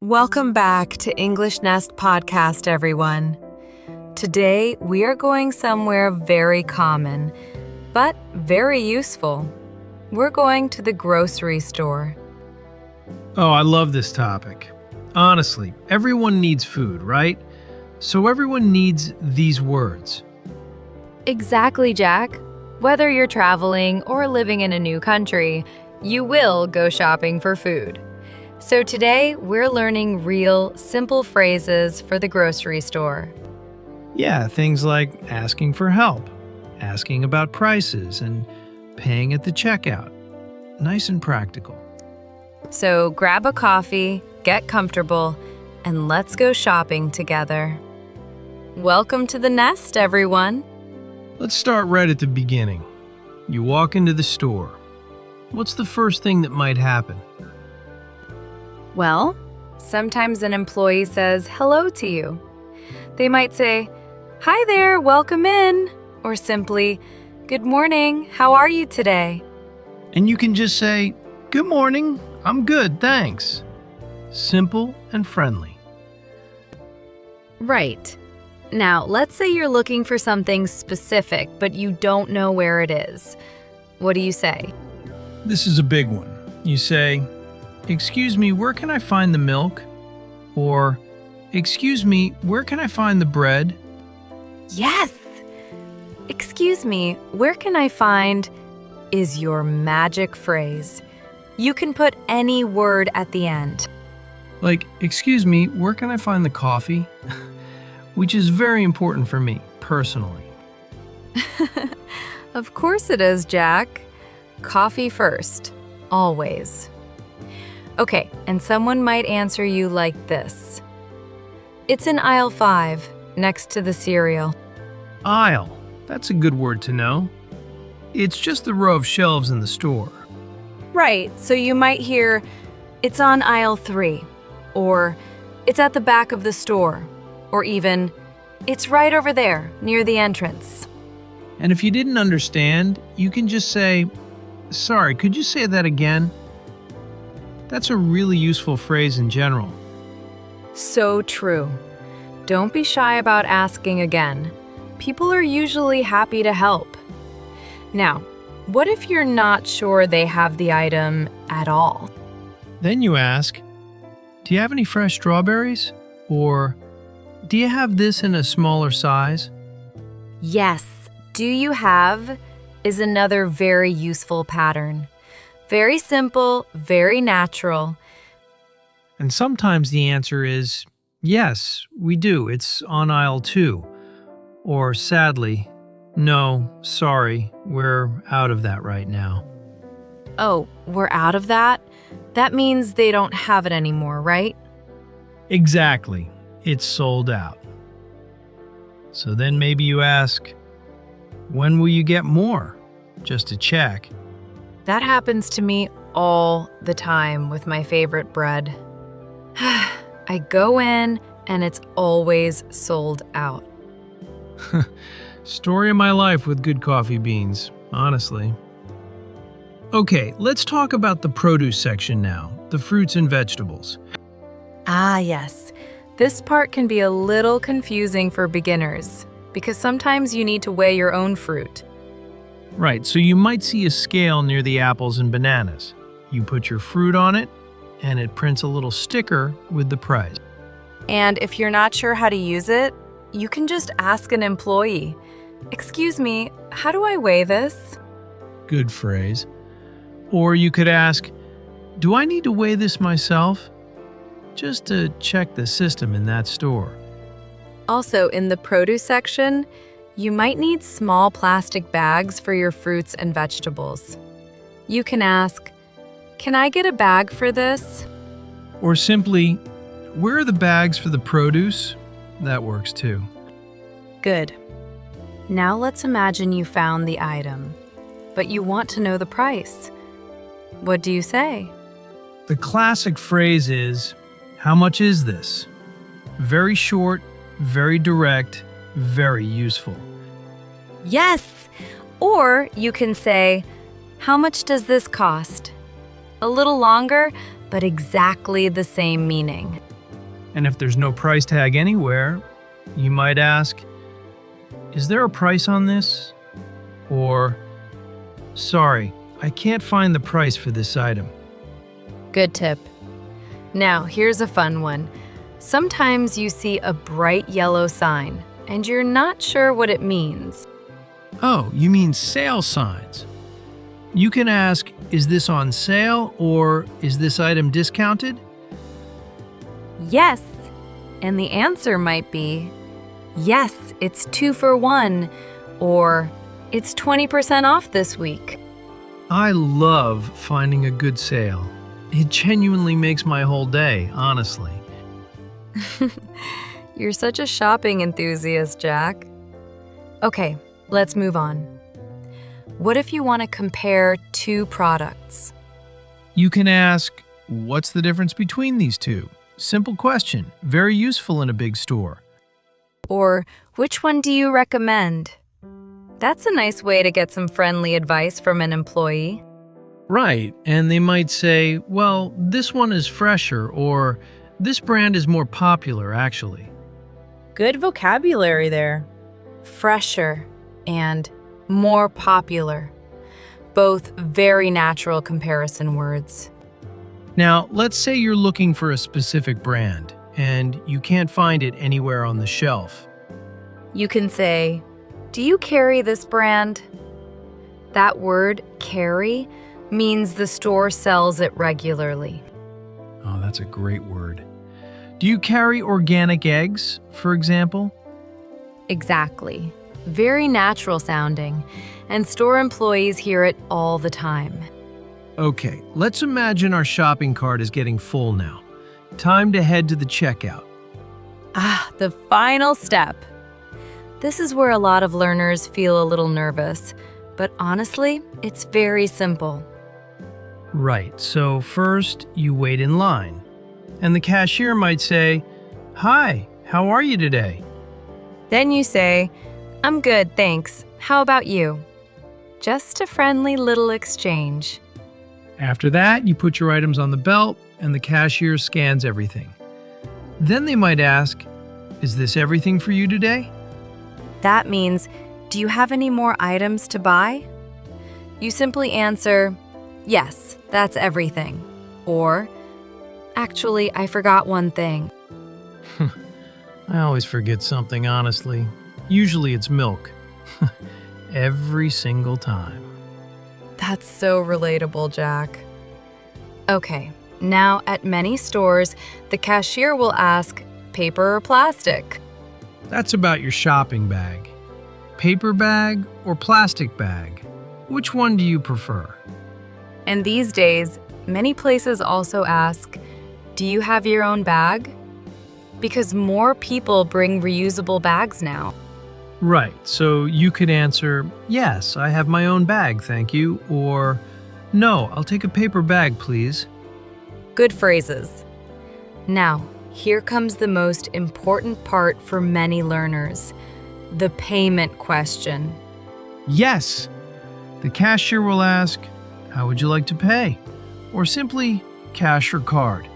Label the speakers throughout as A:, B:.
A: Welcome back to English Nest Podcast, everyone. Today, we are going somewhere very common, but very useful. We're going to the grocery store.
B: Oh, I love this topic. Honestly, everyone needs food, right? So everyone needs these words.
A: Exactly, Jack. Whether you're traveling or living in a new country, you will go shopping for food. So today, we're learning real, simple phrases for the grocery store.
B: Yeah, things like asking for help, asking about prices, and paying at the checkout. Nice and practical.
A: So grab a coffee, get comfortable, and let's go shopping together. Welcome to the nest, everyone.
B: Let's start right at the beginning. You walk into the store. What's the first thing that might happen?
A: Well, sometimes an employee says hello to you. They might say, "Hi there, welcome in," or simply, "Good morning, how are you today?"
B: And you can just say, "Good morning, I'm good, thanks." Simple and friendly.
A: Right. Now, let's say you're looking for something specific, but you don't know where it is. What do you say?
B: This is a big one. You say, "Excuse me, where can I find the milk?" Or, "Excuse me, where can I find the bread?"
A: Yes! "Excuse me, where can I find" is your magic phrase. You can put any word at the end.
B: Like, "Excuse me, where can I find the coffee?" Which is very important for me, personally.
A: Of course it is, Jack. Coffee first, always. Okay, and someone might answer you like this. "It's in aisle 5, next to the cereal."
B: Aisle. That's a good word to know. It's just the row of shelves in the store.
A: Right, so you might hear, "It's on aisle 3," or "It's at the back of the store," or even, "It's right over there, near the entrance."
B: And if you didn't understand, you can just say, "Sorry, could you say that again?" That's a really useful phrase in general.
A: So true. Don't be shy about asking again. People are usually happy to help. Now, what if you're not sure they have the item at all?
B: Then you ask, "Do you have any fresh strawberries?" Or, "Do you have this in a smaller size?"
A: Yes, "do you have" is another very useful pattern. Very simple, very natural.
B: And sometimes the answer is, "Yes, we do. It's on aisle 2. Or, sadly, "No, sorry, we're out of that right now."
A: Oh, we're out of that? That means they don't have it anymore, right?
B: Exactly. It's sold out. So then maybe you ask, "When will you get more?" Just to check.
A: That happens to me all the time with my favorite bread. I go in and it's always sold out.
B: Story of my life with good coffee beans, honestly. Okay, let's talk about the produce section now, the fruits and vegetables.
A: Ah, yes. This part can be a little confusing for beginners because sometimes you need to weigh your own fruit.
B: Right, so you might see a scale near the apples and bananas. You put your fruit on it, and it prints a little sticker with the price.
A: And if you're not sure how to use it, you can just ask an employee, "Excuse me, how do I weigh this?"
B: Good phrase. Or you could ask, "Do I need to weigh this myself?" Just to check the system in that store.
A: Also, in the produce section, you might need small plastic bags for your fruits and vegetables. You can ask, "Can I get a bag for this?"
B: Or simply, "Where are the bags for the produce?" That works too.
A: Good. Now let's imagine you found the item, but you want to know the price. What do you say?
B: The classic phrase is, "How much is this?" Very short, very direct, very useful.
A: Yes! Or you can say, "How much does this cost?" A little longer, but exactly the same meaning.
B: And if there's no price tag anywhere, you might ask, "Is there a price on this?" Or, "Sorry, I can't find the price for this item."
A: Good tip. Now, here's a fun one. Sometimes you see a bright yellow sign, and you're not sure what it means.
B: Oh, you mean sale signs. You can ask, "Is this on sale?" or "Is this item discounted?"
A: Yes. And the answer might be, yes, it's 2 for 1, or it's 20% off this week.
B: I love finding a good sale. It genuinely makes my whole day, honestly.
A: You're such a shopping enthusiast, Jack. Okay, let's move on. What if you want to compare two products?
B: You can ask, "What's the difference between these two?" Simple question, very useful in a big store.
A: Or, which one do you recommend? That's a nice way to get some friendly advice from an employee.
B: Right, and they might say, "Well, this one is fresher," or "This brand is more popular, actually."
C: Good vocabulary there.
A: Fresher and more popular. Both very natural comparison words.
B: Now, let's say you're looking for a specific brand, and you can't find it anywhere on the shelf.
A: You can say, "Do you carry this brand?" That word, carry, means the store sells it regularly.
B: Oh, that's a great word. Do you carry organic eggs, for example?
A: Exactly. Very natural sounding, and store employees hear it all the time.
B: Okay, let's imagine our shopping cart is getting full now. Time to head to the checkout.
A: The final step. This is where a lot of learners feel a little nervous, but honestly, it's very simple.
B: Right, so first you wait in line, and the cashier might say, "Hi, how are you today?"
A: Then you say, "I'm good, thanks. How about you?" Just a friendly little exchange.
B: After that, you put your items on the belt, and the cashier scans everything. Then they might ask, "Is this everything for you today?"
A: That means, "Do you have any more items to buy?" You simply answer, "Yes, that's everything." Or, "Actually, I forgot one thing."
B: I always forget something, honestly. Usually it's milk. Every single time.
A: That's so relatable, Jack. Okay, now at many stores, the cashier will ask, "Paper or plastic?"
B: That's about your shopping bag. Paper bag or plastic bag? Which one do you prefer?
A: And these days, many places also ask, "Do you have your own bag?" Because more people bring reusable bags now.
B: Right, so you could answer, "Yes, I have my own bag, thank you," or "No, I'll take a paper bag, please."
A: Good phrases. Now, here comes the most important part for many learners, the payment question.
B: Yes! The cashier will ask, "How would you like to pay?" Or simply, "Cash or card?"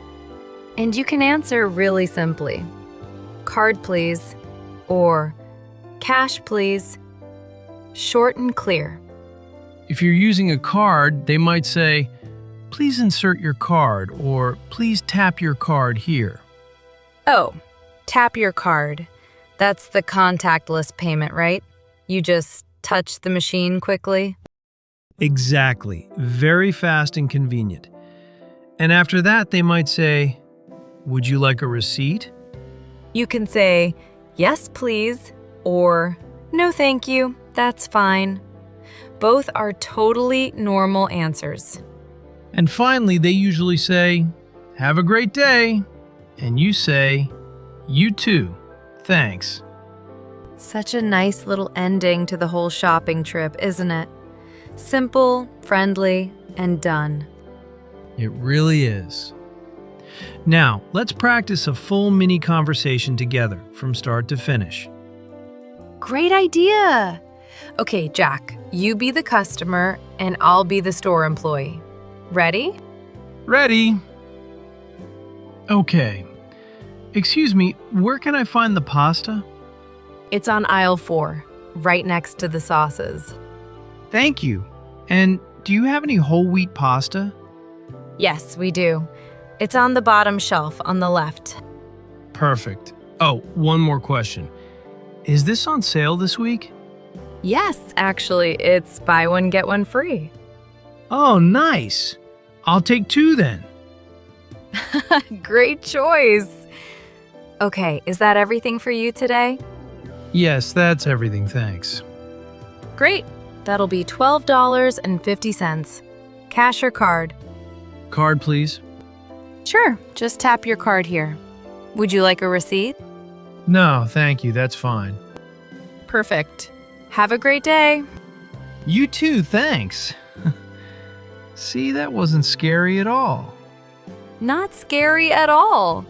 A: And you can answer really simply, "Card, please," or "Cash, please." Short and clear.
B: If you're using a card, they might say, "Please insert your card," or "Please tap your card here."
A: Oh, tap your card. That's the contactless payment, right? You just touch the machine quickly.
B: Exactly. Very fast and convenient. And after that, they might say, "Would you like a receipt?"
A: You can say, "Yes, please," or "No, thank you, that's fine." Both are totally normal answers.
B: And finally, they usually say, "Have a great day." And you say, "You too. Thanks."
A: Such a nice little ending to the whole shopping trip, isn't it? Simple, friendly, and done.
B: It really is. Now, let's practice a full mini conversation together from start to finish.
A: Great idea! Okay, Jack, you be the customer and I'll be the store employee. Ready?
B: Ready. Okay. Excuse me, where can I find the pasta?
A: It's on aisle 4, right next to the sauces.
B: Thank you. And do you have any whole wheat pasta?
A: Yes, we do. It's on the bottom shelf on the left.
B: Perfect. Oh, one more question. Is this on sale this week?
A: Yes, actually, it's buy one, get one free.
B: Oh, nice. I'll take 2 then.
A: Great choice. Okay, is that everything for you today?
B: Yes, that's everything, thanks.
A: Great. That'll be $12.50. Cash or card?
B: Card, please.
A: Sure, just tap your card here. Would you like a receipt?
B: No, thank you, that's fine.
A: Perfect. Have a great day.
B: You too, thanks. See, that wasn't scary at all.
A: Not scary at all.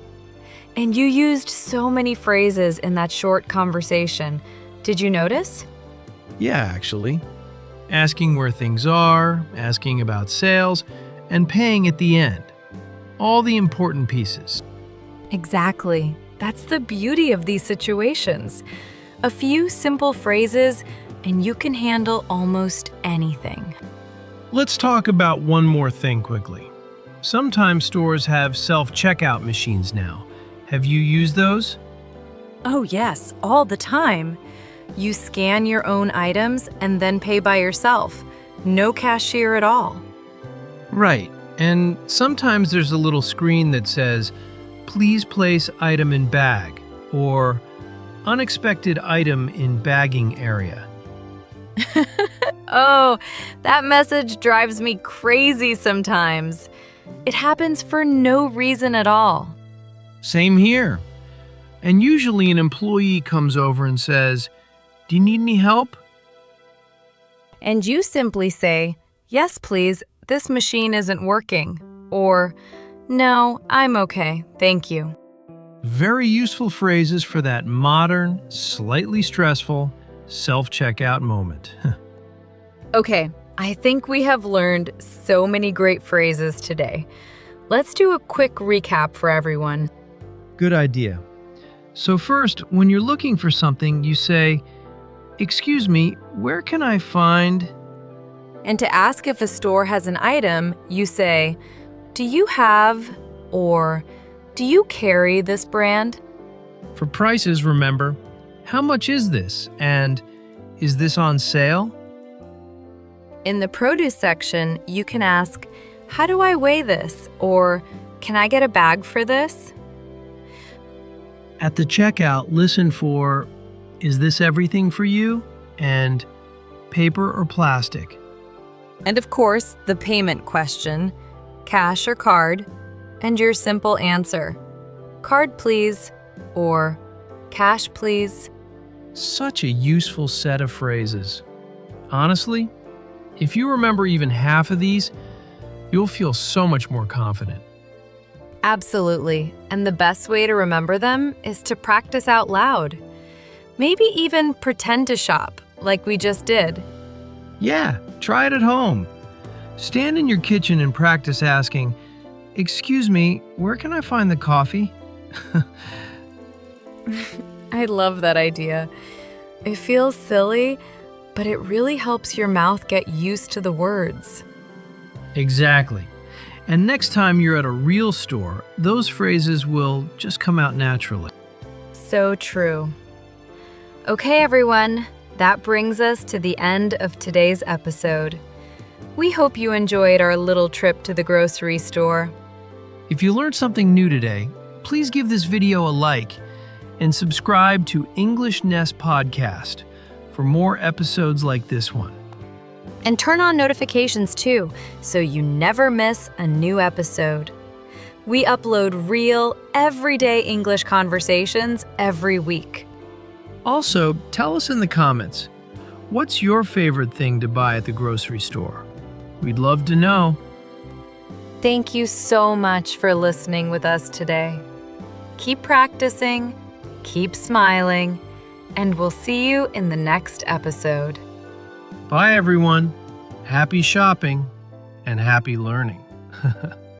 A: And you used so many phrases in that short conversation. Did you notice?
B: Yeah, actually. Asking where things are, asking about sales, and paying at the end. All the important pieces.
A: Exactly. That's the beauty of these situations. A few simple phrases, and you can handle almost anything.
B: Let's talk about one more thing quickly. Sometimes stores have self-checkout machines now. Have you used those?
A: Oh, yes, all the time. You scan your own items and then pay by yourself. No cashier at all.
B: Right. And sometimes there's a little screen that says, "Please place item in bag," or "Unexpected item in bagging area."
A: Oh, that message drives me crazy sometimes. It happens for no reason at all.
B: Same here. And usually an employee comes over and says, "Do you need any help?"
A: And you simply say, "Yes, please, this machine isn't working." Or, "No, I'm okay, thank you."
B: Very useful phrases for that modern, slightly stressful self-checkout moment.
A: Okay, I think we have learned so many great phrases today. Let's do a quick recap for everyone.
B: Good idea. So first, when you're looking for something, you say, "Excuse me, where can I find?"
A: And to ask if a store has an item, you say, "Do you have," or "Do you carry this brand?"
B: For prices, remember, "How much is this?" and "Is this on sale?"
A: In the produce section, you can ask, "How do I weigh this?" or "Can I get a bag for this?"
B: At the checkout, listen for, "Is this everything for you?" and "Paper or plastic?"
A: And of course, the payment question, cash or card, and your simple answer, "Card please," or "Cash please."
B: Such a useful set of phrases. Honestly, if you remember even half of these, you'll feel so much more confident.
A: Absolutely. And the best way to remember them is to practice out loud. Maybe even pretend to shop, like we just did.
B: Yeah, try it at home. Stand in your kitchen and practice asking, "Excuse me, where can I find the coffee?"
A: I love that idea. It feels silly, but it really helps your mouth get used to the words.
B: Exactly. And next time you're at a real store, those phrases will just come out naturally.
A: So true. Okay, everyone, that brings us to the end of today's episode. We hope you enjoyed our little trip to the grocery store.
B: If you learned something new today, please give this video a like and subscribe to English Nest Podcast for more episodes like this one.
A: And turn on notifications too, so you never miss a new episode. We upload real, everyday English conversations every week.
B: Also, tell us in the comments, what's your favorite thing to buy at the grocery store? We'd love to know.
A: Thank you so much for listening with us today. Keep practicing, keep smiling, and we'll see you in the next episode.
B: Bye, everyone. Happy shopping and happy learning.